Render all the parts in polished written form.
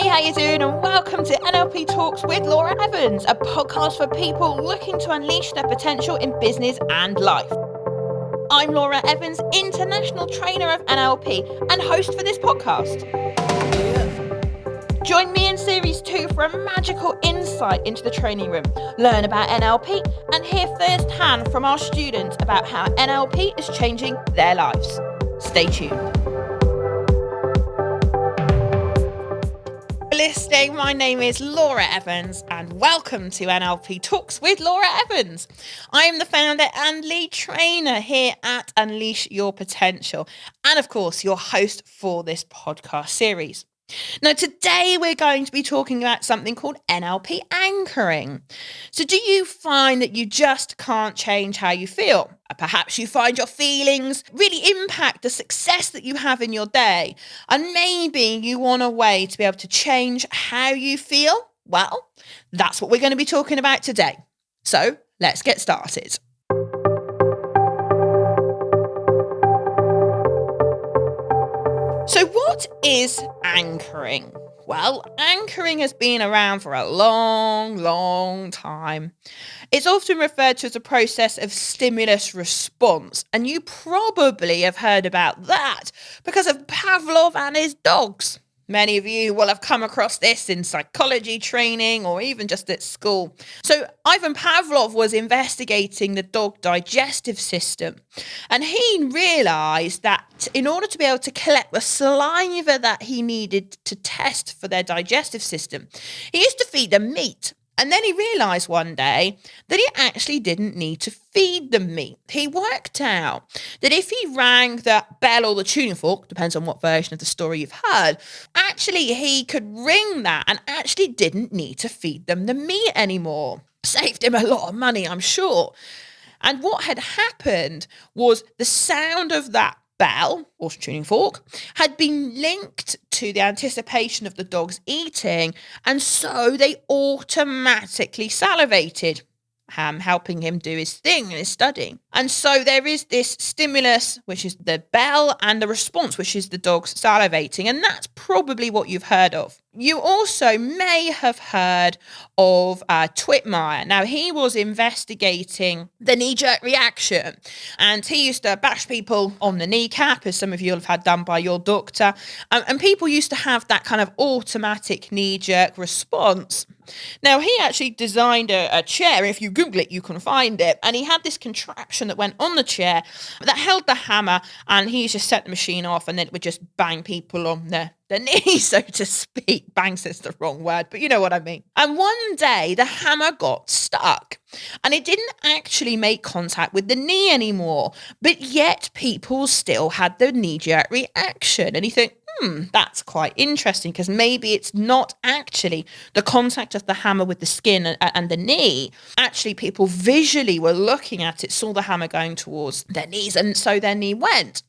Hey, how you doing? And welcome to NLP Talks with Laura Evans, a podcast for people looking to unleash their potential in business and life. I'm Laura Evans, international trainer of NLP and host for this podcast. Join me in Series 2 for a magical insight into the training room, learn about NLP and hear firsthand from our students about how NLP is changing their lives. Stay tuned. Listening, my name is Laura Evans and welcome to NLP Talks with Laura Evans. I am the founder and lead trainer here at Unleash Your Potential and of course your host for this podcast series. Now today we're going to be talking about something called NLP Anchoring. So do you find that you just can't change how you feel? Perhaps you find your feelings really impact the success that you have in your day. And maybe you want a way to be able to change how you feel. Well, that's what we're going to be talking about today. So let's get started. So what is anchoring? Well, anchoring has been around for a long time. It's often referred to as a process of stimulus response, and you probably have heard about that because of Pavlov and his dogs. Many of you will have come across this in psychology training or even just at school. So Ivan Pavlov was investigating the dog digestive system, and he realised that in order to be able to collect the saliva that he needed to test for their digestive system, he used to feed them meat. And then he realised one day that he actually didn't need to feed them meat. He worked out that if he rang the bell or the tuning fork, depends on what version of the story you've heard, actually he could ring that and actually didn't need to feed them the meat anymore. Saved him a lot of money, I'm sure. And what had happened was the sound of that bell or tuning fork had been linked to the anticipation of the dogs eating, and so they automatically salivated, helping him do his thing and his studying. And so there is this stimulus, which is the bell, and the response, which is the dogs salivating, and that's probably what you've heard of. You also may have heard of Twitmeyer. Now, he was investigating the knee-jerk reaction, and he used to bash people on the kneecap, as some of you have had done by your doctor, and people used to have that kind of automatic knee-jerk response. Now, he actually designed a chair. If you Google it, you can find it. And he had this contraption that went on the chair that held the hammer, and he just set the machine off, and then it would just bang people on the knee, so to speak. Bang's is the wrong word, but you know what I mean. And one day the hammer got stuck and it didn't actually make contact with the knee anymore, but yet people still had the knee-jerk reaction. And you think, that's quite interesting, because maybe it's not actually the contact of the hammer with the skin and the knee. Actually, people visually were looking at it, saw the hammer going towards their knees, and so their knee went.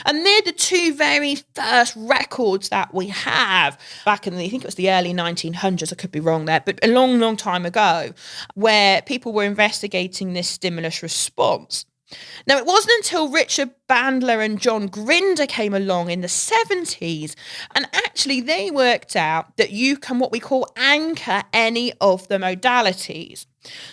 And they're the two very first records that we have back in I think it was the early 1900s, I could be wrong there, but a long time ago, where people were investigating this stimulus response. Now, it wasn't until Richard Bandler and John Grinder came along in the 70s, and actually they worked out that you can what we call anchor any of the modalities.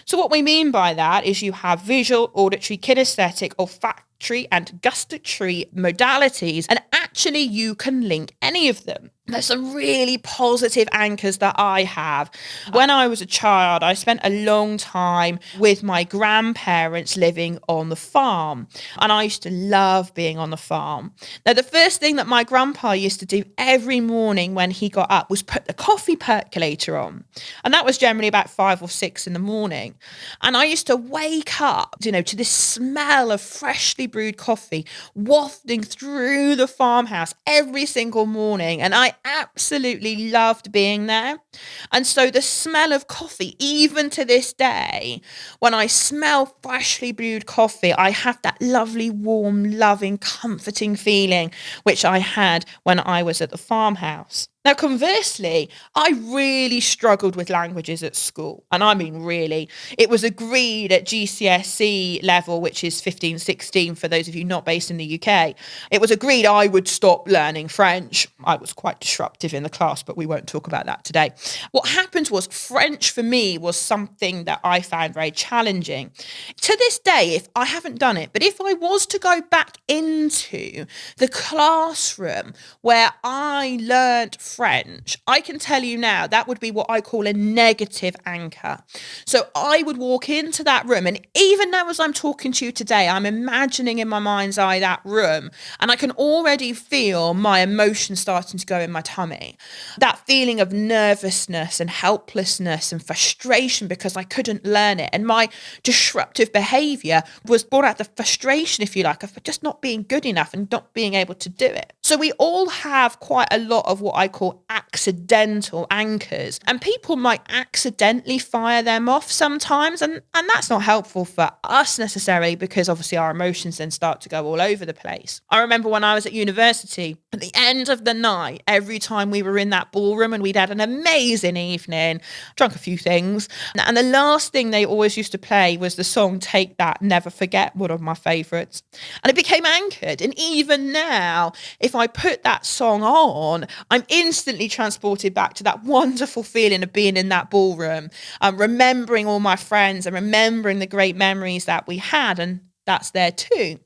So what we mean by that is you have visual, auditory, kinesthetic, olfactory and gustatory modalities, and actually you can link any of them. There's some really positive anchors that I have. When I was a child, I spent a long time with my grandparents living on the farm, and I used to love being on the farm. Now, the first thing that my grandpa used to do every morning when he got up was put the coffee percolator on, and that was generally about 5 or 6 in the morning. And I used to wake up, to this smell of freshly brewed coffee wafting through the farmhouse every single morning, and I absolutely loved being there. And so the smell of coffee, even to this day, when I smell freshly brewed coffee, I have that lovely, warm, loving, comforting feeling which I had when I was at the farmhouse. Now, conversely, I really struggled with languages at school. And I mean, really. It was agreed at GCSE level, which is 15, 16, for those of you not based in the UK. It was agreed I would stop learning French. I was quite disruptive in the class, but we won't talk about that today. What happened was French for me was something that I found very challenging. To this day, if I haven't done it, but if I was to go back into the classroom where I learned French, I can tell you now that would be what I call a negative anchor. So I would walk into that room, and even now as I'm talking to you today, I'm imagining in my mind's eye that room, and I can already feel my emotions starting to go in my tummy. That feeling of nervousness and helplessness and frustration because I couldn't learn it. And my disruptive behavior was born out of the frustration, if you like, of just not being good enough and not being able to do it. So we all have quite a lot of what I call accidental anchors, and people might accidentally fire them off sometimes, and that's not helpful for us necessarily, because obviously our emotions then start to go all over the place. I remember when I was at university, at the end of the night, every time we were in that ballroom and we'd had an amazing evening, drunk a few things, and the last thing they always used to play was the song Take That, Never Forget, one of my favourites. And it became anchored. And even now, if I put that song on, I'm instantly transported back to that wonderful feeling of being in that ballroom, remembering all my friends and remembering the great memories that we had. And that's there too.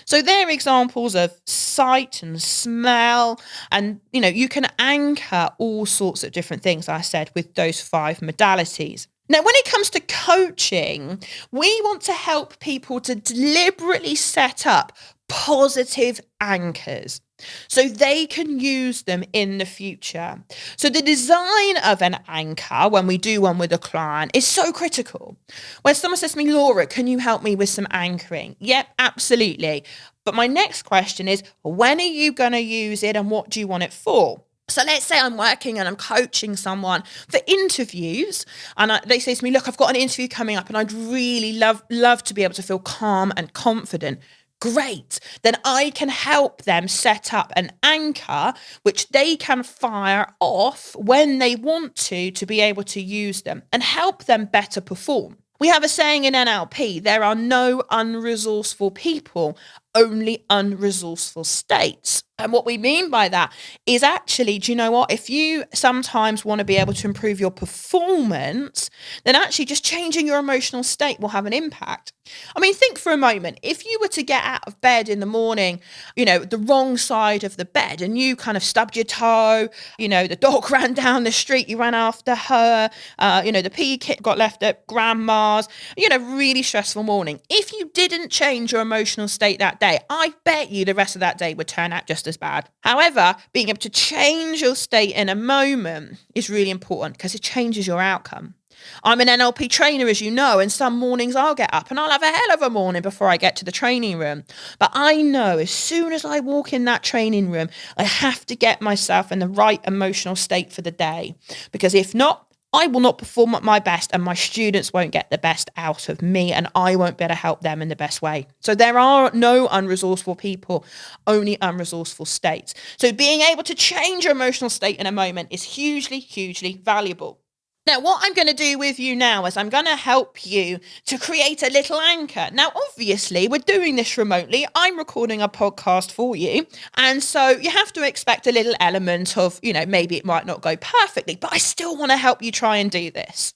So they're examples of sight and smell, and you can anchor all sorts of different things, I said, with those 5 modalities. Now, when it comes to coaching, we want to help people to deliberately set up positive anchors so they can use them in the future. So the design of an anchor, when we do one with a client, is so critical. When someone says to me, Laura, can you help me with some anchoring? Yep, absolutely. But my next question is, when are you going to use it and what do you want it for? So let's say I'm working and I'm coaching someone for interviews, and they say to me, look, I've got an interview coming up and I'd really love to be able to feel calm and confident. Great. Then I can help them set up an anchor which they can fire off when they want to be able to use them and help them better perform. We have a saying in NLP, there are no unresourceful people, only unresourceful states. And what we mean by that is actually, do you know what? If you sometimes want to be able to improve your performance, then actually just changing your emotional state will have an impact. I mean, think for a moment, if you were to get out of bed in the morning, the wrong side of the bed, and you kind of stubbed your toe, the dog ran down the street, you ran after her, the pea kit got left at grandma's, really stressful morning. If you didn't change your emotional state that day, I bet you the rest of that day would turn out just as bad. However, being able to change your state in a moment is really important because it changes your outcome. I'm an NLP trainer, as you know, and some mornings I'll get up and I'll have a hell of a morning before I get to the training room. But I know as soon as I walk in that training room, I have to get myself in the right emotional state for the day, because if not, I will not perform at my best and my students won't get the best out of me and I won't be able to help them in the best way. So there are no unresourceful people, only unresourceful states. So being able to change your emotional state in a moment is hugely, hugely valuable. Now, what I'm going to do with you now is I'm going to help you to create a little anchor. Now, obviously, we're doing this remotely. I'm recording a podcast for you. And so you have to expect a little element of, maybe it might not go perfectly, but I still want to help you try and do this.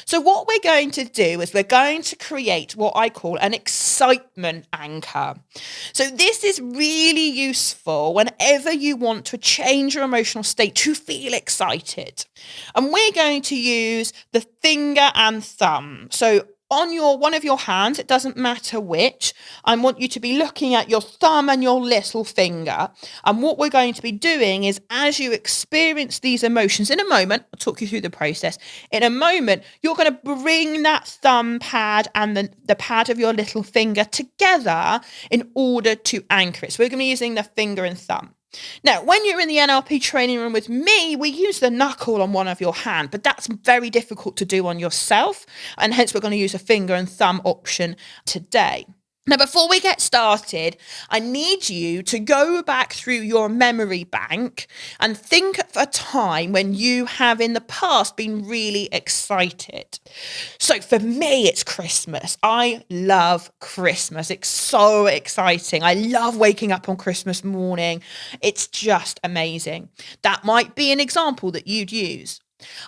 So what we're going to do is we're going to create what I call an excitement anchor. So this is really useful whenever you want to change your emotional state to feel excited. And we're going to use the finger and thumb. So on one of your hands, it doesn't matter which, I want you to be looking at your thumb and your little finger. And what we're going to be doing is, as you experience these emotions in a moment, I'll talk you through the process. In a moment, you're going to bring that thumb pad and the pad of your little finger together in order to anchor it. So we're going to be using the finger and thumb. Now, when you're in the NLP training room with me, we use the knuckle on one of your hand, but that's very difficult to do on yourself. And hence we're going to use a finger and thumb option today. Now, before we get started, I need you to go back through your memory bank and think of a time when you have in the past been really excited. So for me, it's Christmas. I love Christmas. It's so exciting. I love waking up on Christmas morning. It's just amazing. That might be an example that you'd use.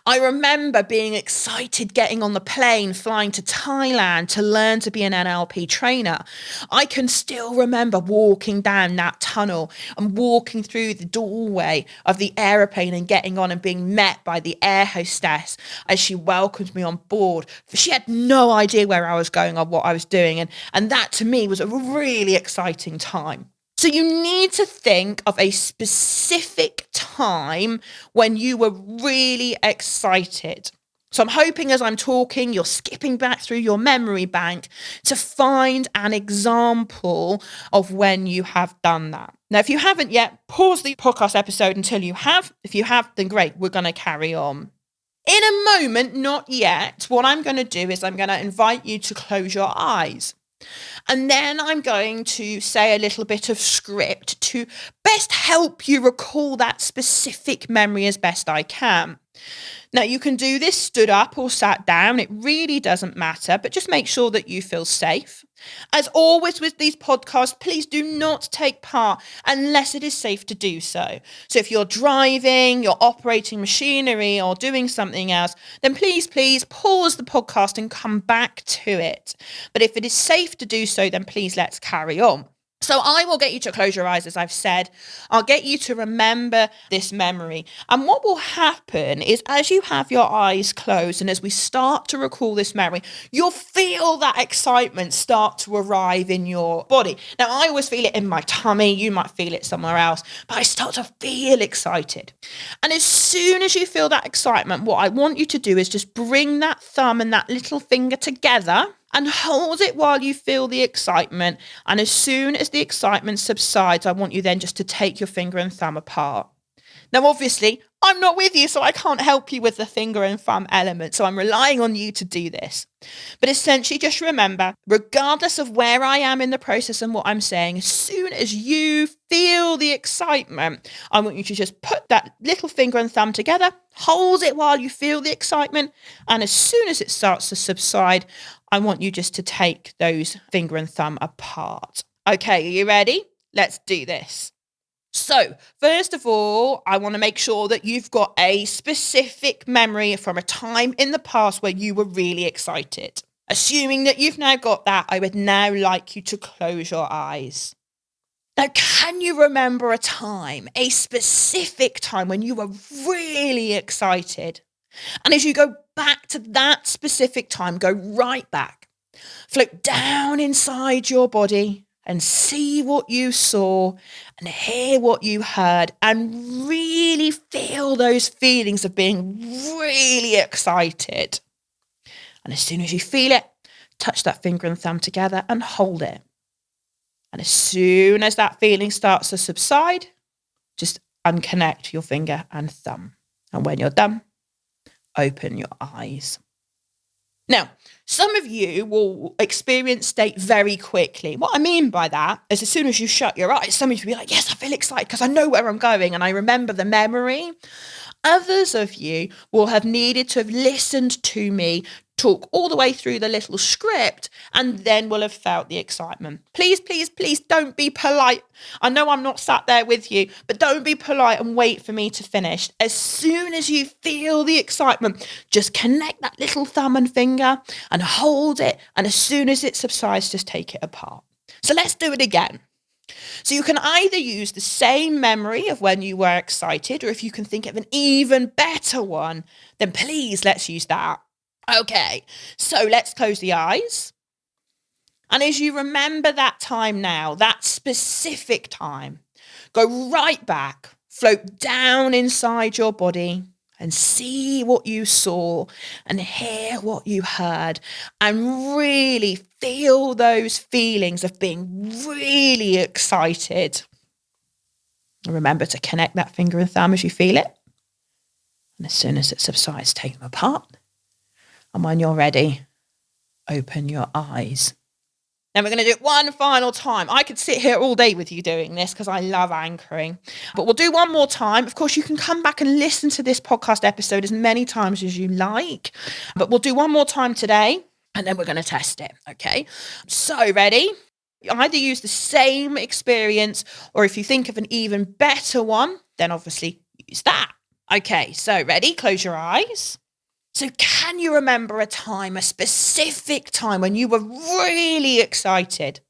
I remember being excited getting on the plane, flying to Thailand to learn to be an NLP trainer. I can still remember walking down that tunnel and walking through the doorway of the aeroplane and getting on and being met by the air hostess as she welcomed me on board. She had no idea where I was going or what I was doing. And that to me was a really exciting time. So you need to think of a specific time when you were really excited. So I'm hoping as I'm talking, you're skipping back through your memory bank to find an example of when you have done that. Now, if you haven't yet, pause the podcast episode until you have. If you have, then great, we're going to carry on. In a moment, not yet, what I'm going to do is I'm going to invite you to close your eyes. And then I'm going to say a little bit of script to best help you recall that specific memory as best I can. Now, you can do this stood up or sat down. It really doesn't matter, but just make sure that you feel safe. As always with these podcasts, please do not take part unless it is safe to do so. So if you're driving, you're operating machinery or doing something else, then please pause the podcast and come back to it. But if it is safe to do so, then please let's carry on. So I will get you to close your eyes, as I've said. I'll get you to remember this memory. And what will happen is as you have your eyes closed and as we start to recall this memory, you'll feel that excitement start to arrive in your body. Now, I always feel it in my tummy. You might feel it somewhere else, but I start to feel excited. And as soon as you feel that excitement, what I want you to do is just bring that thumb and that little finger together and hold it while you feel the excitement. And as soon as the excitement subsides, I want you then just to take your finger and thumb apart. Now, obviously, I'm not with you, so I can't help you with the finger and thumb element. So I'm relying on you to do this. But essentially, just remember, regardless of where I am in the process and what I'm saying, as soon as you feel the excitement, I want you to just put that little finger and thumb together, hold it while you feel the excitement. And as soon as it starts to subside, I want you just to take those finger and thumb apart. Okay, are you ready? Let's do this. So, first of all, I want to make sure that you've got a specific memory from a time in the past where you were really excited. Assuming that you've now got that, I would now like you to close your eyes. Now, can you remember a time, a specific time when you were really excited? And as you go back to that specific time, go right back. Float down inside your body and see what you saw and hear what you heard and really feel those feelings of being really excited. And as soon as you feel it, touch that finger and thumb together and hold it. And as soon as that feeling starts to subside, just unconnect your finger and thumb. And when you're done, open your eyes. Now, some of you will experience state very quickly. What I mean by that is as soon as you shut your eyes, some of you will be like, yes, I feel excited because I know where I'm going and I remember the memory. Others of you will have needed to have listened to me talk all the way through the little script and then will have felt the excitement. Please don't be polite. I know I'm not sat there with you, but don't be polite and wait for me to finish. As soon as you feel the excitement, just connect that little thumb and finger and hold it. And as soon as it subsides, just take it apart. So let's do it again. So you can either use the same memory of when you were excited, or if you can think of an even better one, then please let's use that. Okay, so let's close the eyes. And as you remember that time now, that specific time, go right back, float down inside your body and see what you saw and hear what you heard and really feel those feelings of being really excited. And remember to connect that finger and thumb as you feel it. And as soon as it subsides, take them apart. And when you're ready, open your eyes. Then we're going to do it one final time. I could sit here all day with you doing this because I love anchoring. But we'll do one more time. Of course, you can come back and listen to this podcast episode as many times as you like. But we'll do one more time today, and then we're going to test it. Okay? So, ready? You either use the same experience, or if you think of an even better one, then obviously use that. Okay, so ready? Close your eyes. So can you remember a specific time when you were really excited?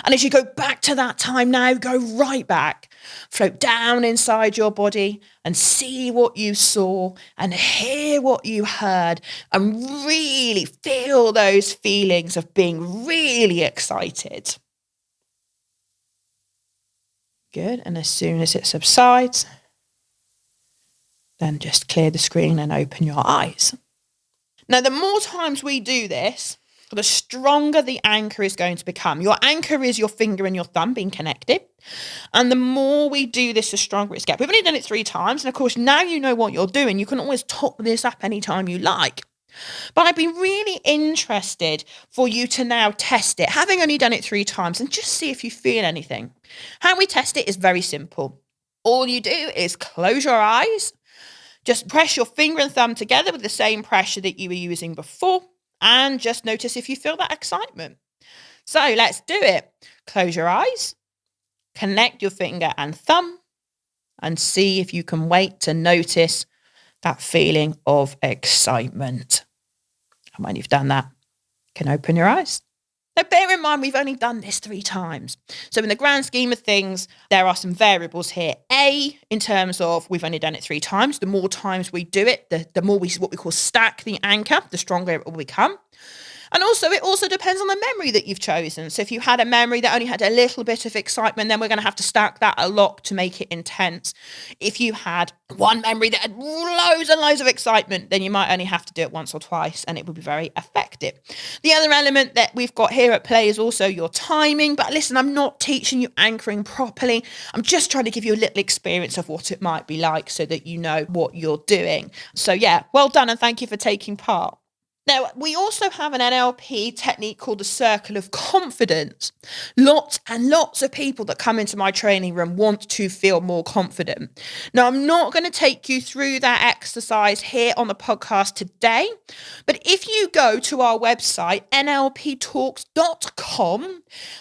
And as you go back to that time now, go right back, float down inside your body and see what you saw and hear what you heard and really feel those feelings of being really excited. Good. And as soon as it subsides, then just clear the screen and open your eyes. Now, the more times we do this, the stronger the anchor is going to become. Your anchor is your finger and your thumb being connected. And the more we do this, the stronger it's get. We've only done it 3 times. And of course, now you know what you're doing. You can always top this up anytime you like. But I'd be really interested for you to now test it, having only done it 3 times, and just see if you feel anything. How we test it is very simple. All you do is close your eyes. Just press your finger and thumb together with the same pressure that you were using before, and just notice if you feel that excitement. So let's do it. Close your eyes, connect your finger and thumb, and see if you can wait to notice that feeling of excitement. And when you've done that, you can open your eyes. Now, bear in mind, we've only done this 3 times. So in the grand scheme of things, there are some variables here. A, in terms of we've only done it 3 times. The more times we do it, the more we what we call stack the anchor, the stronger it will become. And also, it also depends on the memory that you've chosen. So if you had a memory that only had a little bit of excitement, then we're going to have to stack that a lot to make it intense. If you had one memory that had loads and loads of excitement, then you might only have to do it once or twice, and it would be very effective. The other element that we've got here at play is also your timing. But listen, I'm not teaching you anchoring properly. I'm just trying to give you a little experience of what it might be like so that you know what you're doing. So yeah, well done, and thank you for taking part. Now, we also have an NLP technique called the circle of confidence. Lots and lots of people that come into my training room want to feel more confident. Now, I'm not going to take you through that exercise here on the podcast today, but if you go to our website, nlptalks.com,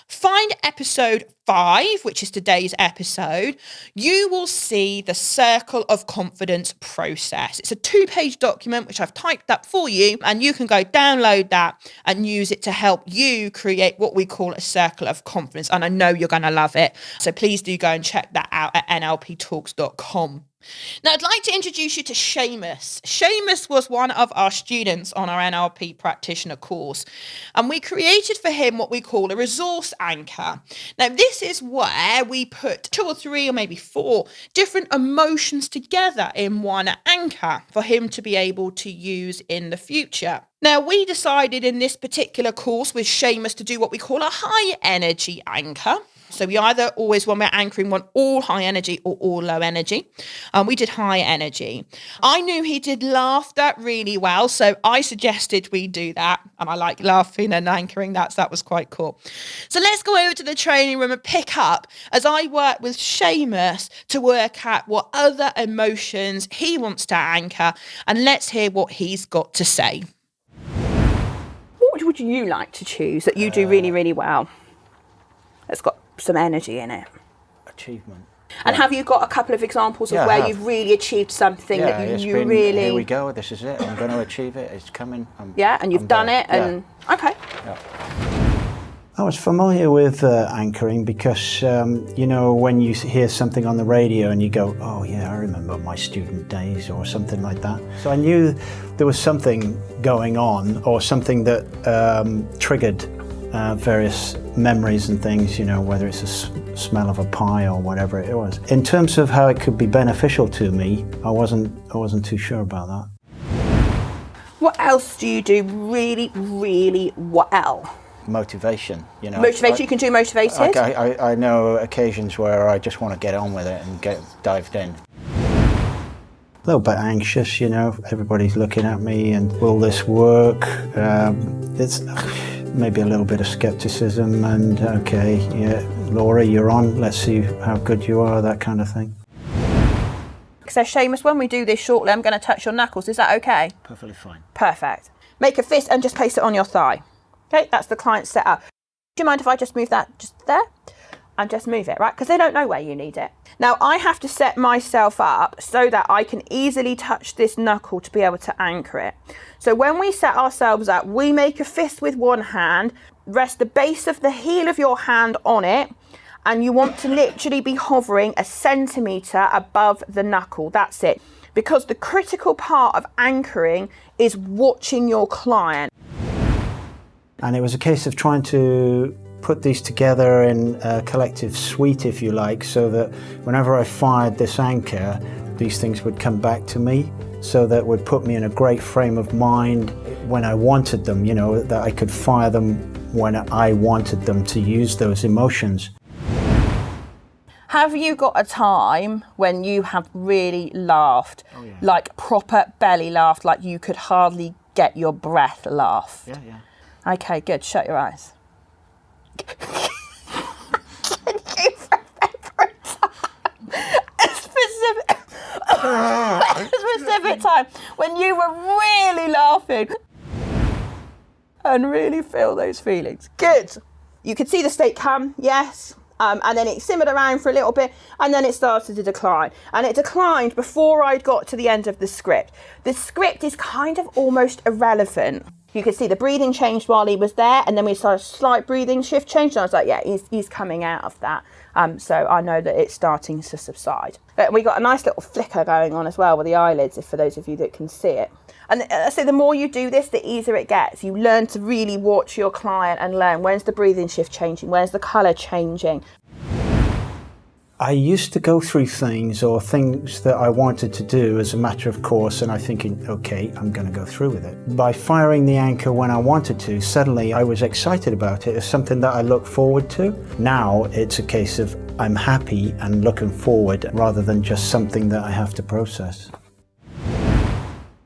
find episode 5, which is today's episode, you will see the circle of confidence process. It's a 2-page document which I've typed up for you, and you can go download that and use it to help you create what we call a circle of confidence. And I know you're going to love it. So please do go and check that out at nlptalks.com. Now, I'd like to introduce you to Seamus. Seamus was one of our students on our NLP practitioner course, and we created for him what we call a resource anchor. Now, this is where we put 2 or 3 or maybe 4 different emotions together in one anchor for him to be able to use in the future. Now, we decided in this particular course with Seamus to do what we call a high energy anchor. So we either always, when we're anchoring, want all high energy or all low energy. We did high energy. I knew he did laughter really well, so I suggested we do that. And I like laughing and anchoring. That was quite cool. So let's go over to the training room and pick up as I work with Seamus to work out what other emotions he wants to anchor. And let's hear what he's got to say. What would you like to choose that you do really, really well? It's got some energy in it. Achievement. And have you got a couple of examples of where you've really achieved something that you really... Here we go, this is it, I'm going to achieve it, it's coming. And you've done it, and... Okay. Yeah. I was familiar with anchoring because, you know, when you hear something on the radio and you go, oh yeah, I remember my student days or something like that. So I knew there was something going on or something that triggered various memories and things, you know, whether it's a smell of a pie or whatever it was. In terms of how it could be beneficial to me, I wasn't too sure about that. What else do you do really, really well? Motivation, you know. Motivation, you can do motivated? I know occasions where I just want to get on with it and get dived in. A little bit anxious, you know, everybody's looking at me and will this work? maybe a little bit of skepticism and, okay, yeah, Laura, you're on, let's see how good you are, that kind of thing. So Seamus, when we do this shortly, I'm going to touch your knuckles. Is that okay? Perfectly fine. Perfect. Make a fist and just place it on your thigh. Okay, that's the client set up. Do you mind if I just move that just there? And just move it, right? Because they don't know where you need it. Now, I have to set myself up so that I can easily touch this knuckle to be able to anchor it. So when we set ourselves up, we make a fist with one hand, rest the base of the heel of your hand on it, and you want to literally be hovering 1 centimetre above the knuckle. That's it. Because the critical part of anchoring is watching your client. And it was a case of trying to put these together in a collective suite, if you like, so that whenever I fired this anchor, these things would come back to me, so that would put me in a great frame of mind when I wanted them, you know, that I could fire them when I wanted them to use those emotions. Have you got a time when you have really laughed, like proper belly laughed, like you could hardly get your breath laugh? Yeah. Okay, good. Shut your eyes. Can you remember a specific time when you were really laughing and really feel those feelings? Good. You could see the state come, yes. And then it simmered around for a little bit, and then it started to decline. And it declined before I'd got to the end of the script. The script is kind of almost irrelevant. You could see the breathing changed while he was there, and then we saw a slight breathing shift change, and I was like, yeah, he's coming out of that. So I know that it's starting to subside. We got a nice little flicker going on as well with the eyelids, if for those of you that can see it. And so the more you do this, the easier it gets. You learn to really watch your client and learn when's the breathing shift changing, when's the colour changing. I used to go through things that I wanted to do as a matter of course, and I'm thinking, okay, I'm going to go through with it. By firing the anchor when I wanted to, suddenly I was excited about it. It's something that I look forward to. Now it's a case of I'm happy and looking forward rather than just something that I have to process.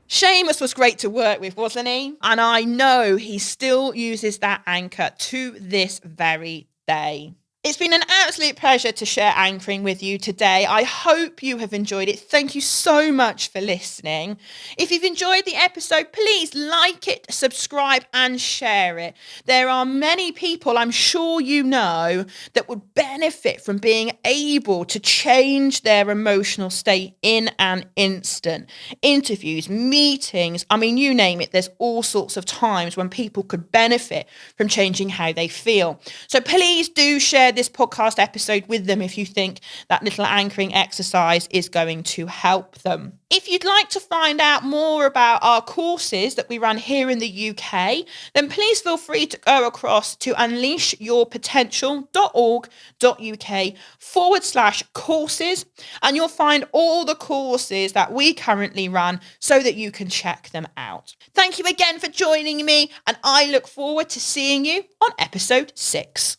Seamus was great to work with, wasn't he? And I know he still uses that anchor to this very day. It's been an absolute pleasure to share anchoring with you today. I hope you have enjoyed it. Thank you so much for listening. If you've enjoyed the episode, please like it, subscribe and share it. There are many people I'm sure you know that would benefit from being able to change their emotional state in an instant. Interviews, meetings, I mean, you name it. There's all sorts of times when people could benefit from changing how they feel. So please do share this podcast episode with them if you think that little anchoring exercise is going to help them. If you'd like to find out more about our courses that we run here in the UK, then please feel free to go across to unleashyourpotential.org.uk/courses, and you'll find all the courses that we currently run so that you can check them out. Thank you again for joining me, and I look forward to seeing you on episode 6.